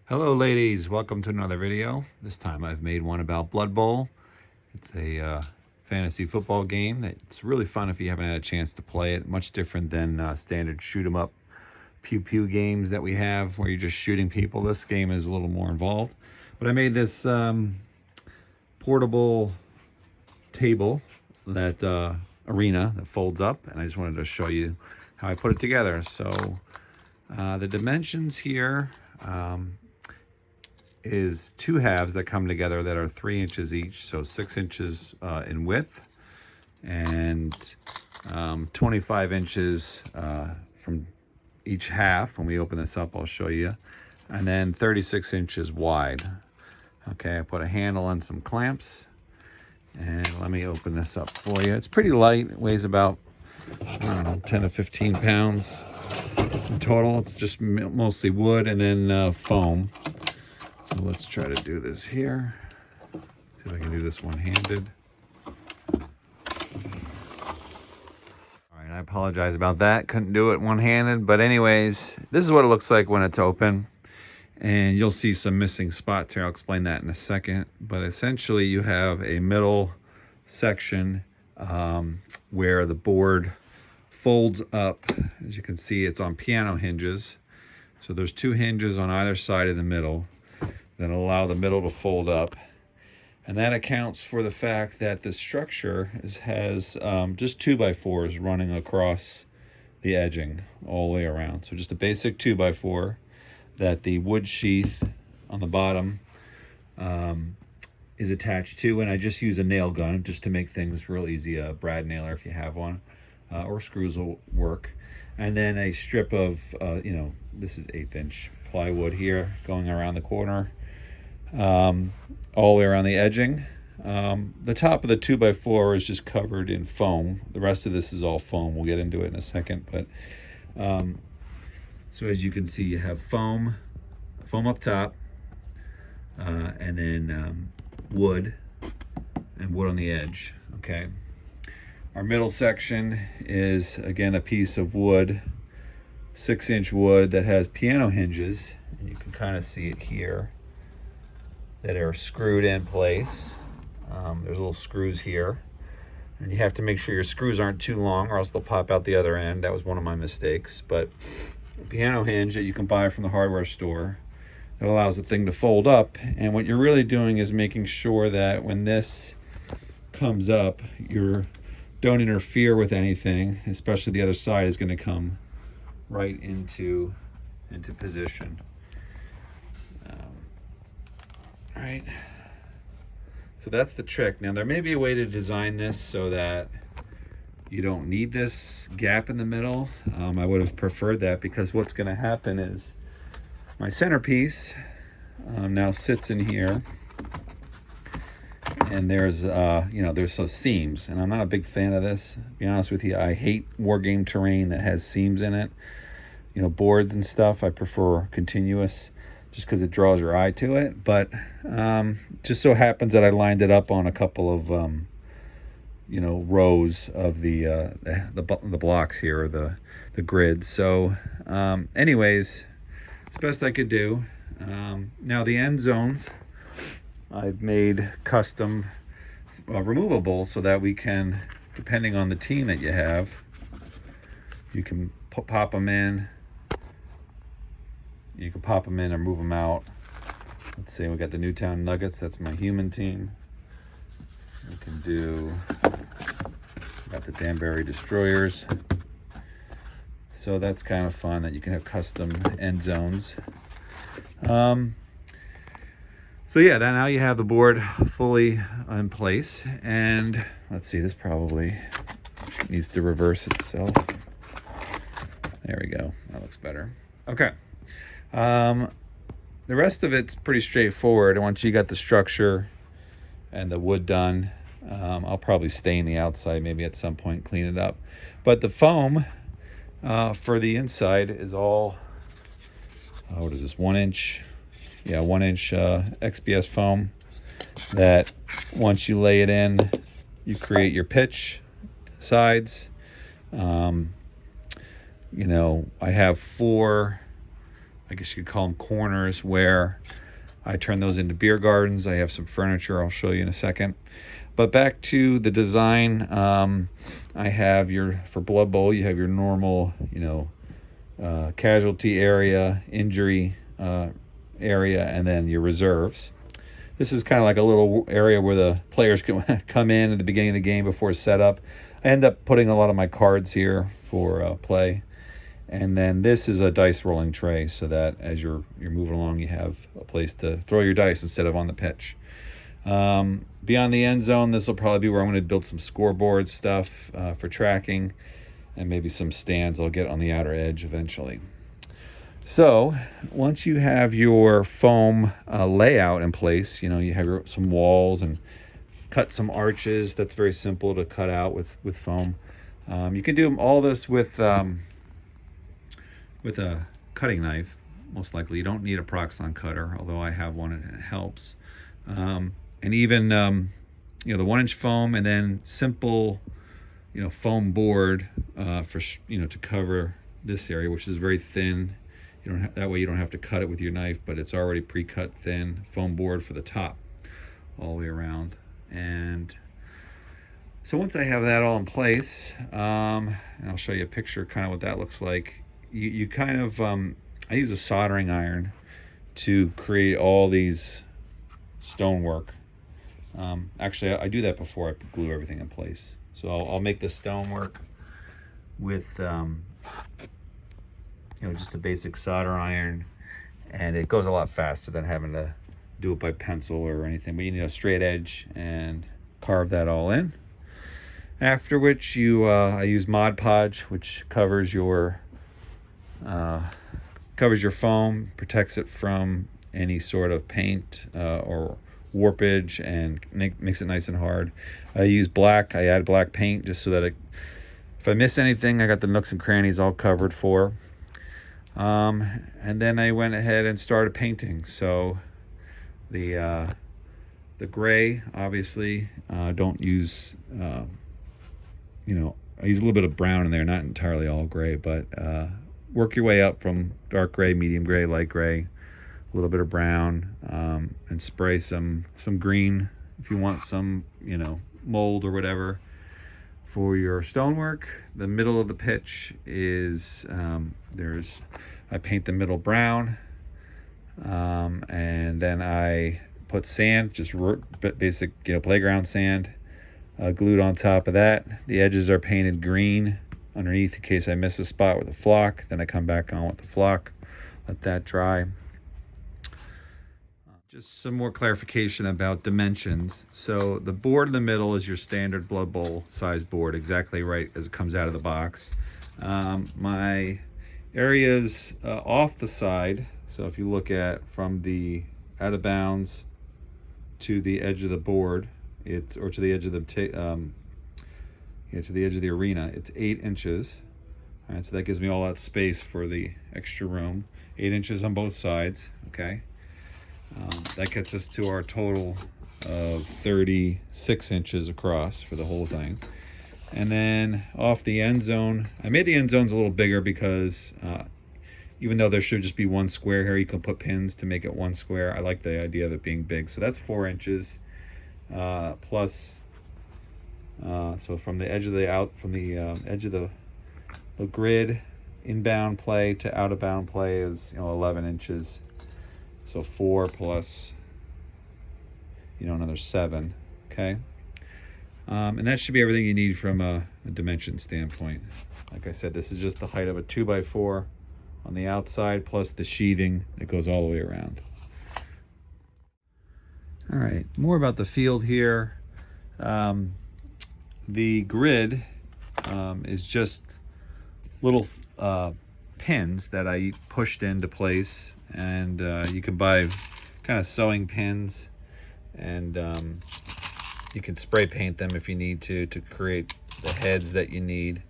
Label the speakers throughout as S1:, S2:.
S1: Hello ladies, welcome to another video. This time I've made one about Blood Bowl. It's a fantasy football game that's really fun if you haven't had a chance to play it. Much different than standard shoot 'em up pew pew games that we have where you're just shooting people. This game is a little more involved. But I made this portable table that arena that folds up, and I just wanted to show you how I put it together. So the dimensions here is two halves that come together that are 3 inches each, so 6 inches in width and 25 inches from each half. When we open this up, I'll show you. And then 36 inches wide. Okay, I put a handle and some clamps, and let me open this up for you. It's pretty light. It weighs about, I don't know, 10 to 15 pounds in total. It's just mostly wood and then foam. So let's try to do this here. See if I can do this one-handed. All right, I apologize about that. Couldn't do it one-handed, but anyways, this is what it looks like when it's open. And you'll see some missing spots here. I'll explain that in a second. But essentially, you have a middle section where the board folds up. As you can see, it's on piano hinges. So there's 2 hinges on either side of the middle that allow the middle to fold up, and that accounts for the fact that the structure has just 2x4s running across the edging all the way around. So just a basic 2x4 that the wood sheath on the bottom is attached to, and I just use a nail gun just to make things real easy, a brad nailer if you have one, or screws will work. And then a strip of this is 1/8 inch plywood here going around the corner, all the way around the edging. The top of the 2x4 is just covered in foam. The rest of this is all foam. We'll get into it in a second. But so as you can see, you have foam up top, and then wood and wood on the edge. Okay. Our middle section is again a piece of wood, 6-inch wood that has piano hinges, and you can kind of see it here, that are screwed in place. There's little screws here, and you have to make sure your screws aren't too long or else they'll pop out the other end. That was one of my mistakes. But a piano hinge that you can buy from the hardware store that allows the thing to fold up, and what you're really doing is making sure that when this comes up, you don't interfere with anything, especially the other side is going to come right into position. All right, so that's the trick. Now there may be a way to design this so that you don't need this gap in the middle. I would have preferred that, because what's going to happen is my centerpiece now sits in here, and there's there's some seams, and I'm not a big fan of this, to be honest with you. I hate war game terrain that has seams in it. Boards and stuff, I prefer continuous, just because it draws your eye to it. But just so happens that I lined it up on a couple of rows of the blocks here, or the grid. So anyways, it's the best I could do. Now the end zones I've made custom removable, so that we can, depending on the team that you have, you can pop them in. You can pop them in or move them out. Let's say we got the Newtown Nuggets. That's my human team. We can got the Danbury Destroyers. So that's kind of fun that you can have custom end zones. So yeah, now you have the board fully in place. And let's see, this probably needs to reverse itself. There we go. That looks better. Okay. The rest of it's pretty straightforward. Once you got the structure and the wood done, I'll probably stain the outside, maybe at some point clean it up. But the foam for the inside is all, what is this, 1 inch? Yeah, 1 inch XPS foam that once you lay it in, you create your pitch sides. You know, I have 4, I guess you could call them corners, where I turn those into beer gardens. I have some furniture I'll show you in a second. But back to the design, I have for Blood Bowl, you have your normal, you know, casualty area, injury area, and then your reserves. This is kind of like a little area where the players can come in at the beginning of the game before setup. I end up putting a lot of my cards here for play. And then this is a dice rolling tray, so that as you're moving along, you have a place to throw your dice instead of on the pitch. Beyond the end zone, this will probably be where I'm going to build some scoreboard stuff for tracking, and maybe some stands I'll get on the outer edge eventually. So once you have your foam layout in place, you know, you have some walls and cut some arches. That's very simple to cut out with foam. You can do all this with a cutting knife, most likely. You don't need a Proxxon cutter, although I have one and it helps. And even you know, the 1-inch foam, and then simple, you know, foam board for, you know, to cover this area, which is very thin. You don't that way you don't have to cut it with your knife, but it's already pre-cut thin foam board for the top all the way around. And so once I have that all in place, and I'll show you a picture kind of what that looks like. You kind of, I use a soldering iron to create all these stonework. Actually, I do that before I glue everything in place. So I'll make the stonework with, you know, just a basic solder iron, and it goes a lot faster than having to do it by pencil or anything. But you need a straight edge and carve that all in. After which I use Mod Podge, which covers your foam, protects it from any sort of paint or warpage, and makes it nice and hard. I use black. I add black paint just so that if I miss anything, I got the nooks and crannies all covered for. And then I went ahead and started painting. So the gray, obviously, don't use, you know, I use a little bit of brown in there, not entirely all gray, but work your way up from dark gray, medium gray, light gray, a little bit of brown, and spray some green if you want some, you know, mold or whatever. For your stonework, the middle of the pitch is, I paint the middle brown, and then I put sand, just basic, you know, playground sand, glued on top of that. The edges are painted green underneath in case I miss a spot with a flock. Then I come back on with the flock, let that dry. Just some more clarification about dimensions. So the board in the middle is your standard Blood Bowl size board, exactly right as it comes out of the box. My areas off the side, so if you look at from the out of bounds to the edge of the board, or to the edge of the to the edge of the arena, it's 8 inches. All right, so that gives me all that space for the extra room. 8 inches on both sides. Okay. That gets us to our total of 36 inches across for the whole thing. And then off the end zone, I made the end zones a little bigger because even though there should just be one square here, you can put pins to make it one square. I like the idea of it being big. So that's 4 inches plus. So from the edge of the edge of the grid, inbound play to out of bound play is, you know, 11 inches. So 4 plus, you know, another 7. Okay. And that should be everything you need from a dimension standpoint. Like I said, this is just the height of a 2x4 on the outside, plus the sheathing that goes all the way around. All right, more about the field here. The grid is just little pins that I pushed into place, and you can buy kind of sewing pins, and you can spray paint them if you need to create the heads that you need.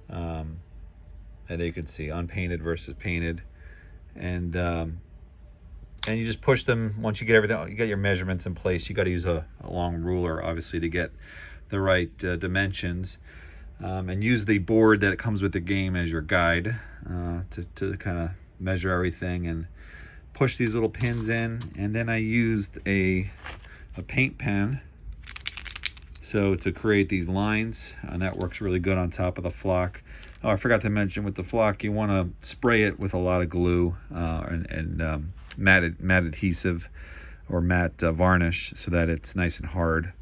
S1: And you can see unpainted versus painted, and and you just push them. Once you get everything, you got your measurements in place. You got to use a long ruler, obviously, to get the right dimensions, and use the board that comes with the game as your guide to kind of measure everything and push these little pins in. And then I used a paint pen so to create these lines, and that works really good on top of the flock. Oh, I forgot to mention, with the flock, you want to spray it with a lot of glue and matte adhesive or matte varnish, so that it's nice and hard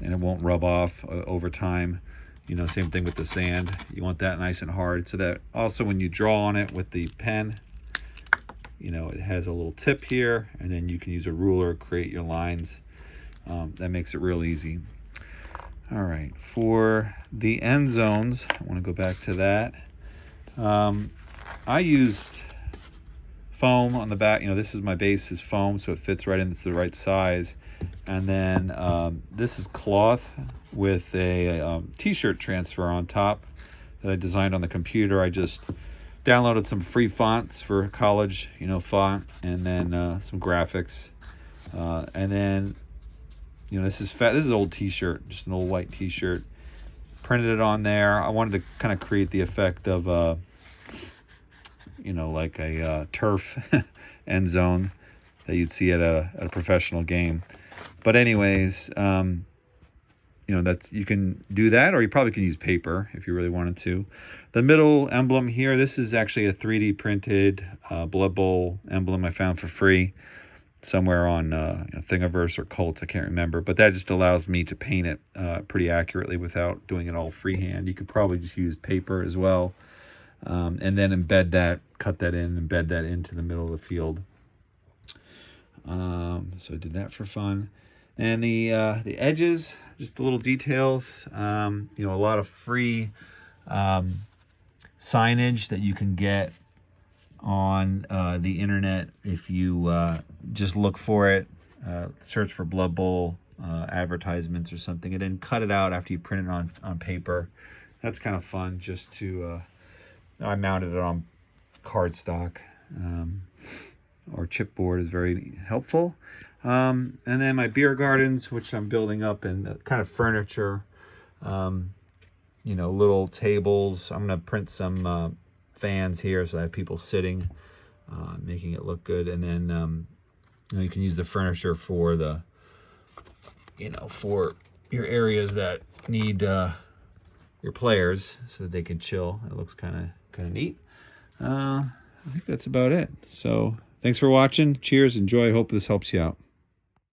S1: and it won't rub off over time. You know, same thing with the sand. You want that nice and hard, so that also when you draw on it with the pen, you know, it has a little tip here, and then you can use a ruler, create your lines. That makes it real easy. All right, for the end zones, I want to go back to that. I used foam on the back. You know, this is my base is foam, so it fits right into the right size. And then this is cloth with a t-shirt transfer on top that I designed on the computer. I just downloaded some free fonts for college, you know, font, and then some graphics, and then, you know, this is an old t-shirt, just an old white t-shirt. Printed it on there. I wanted to kind of create the effect of you know, like a turf end zone that you'd see at a professional game. But anyways, you know, that's, you can do that, or you probably can use paper if you really wanted to. The middle emblem here, this is actually a 3D printed Blood Bowl emblem I found for free somewhere on Thingiverse or Cults, I can't remember. But that just allows me to paint it pretty accurately without doing it all freehand. You could probably just use paper as well, and then embed that, cut that in, embed that into the middle of the field. So I did that for fun. And the edges, just the little details, you know, a lot of free signage that you can get on the internet if you just look for it, search for Blood Bowl advertisements or something, and then cut it out after you print it on paper. That's kind of fun, just to, I mounted it on cardstock, or chipboard is very helpful. And then my beer gardens, which I'm building up, and kind of furniture, you know, little tables. I'm going to print some fans here, so I have people sitting, making it look good. And then you know, you can use the furniture for the, you know, for your areas that need your players, so that they can chill. It looks kind of neat. I think that's about it. So thanks for watching. Cheers. Enjoy. Hope this helps you out.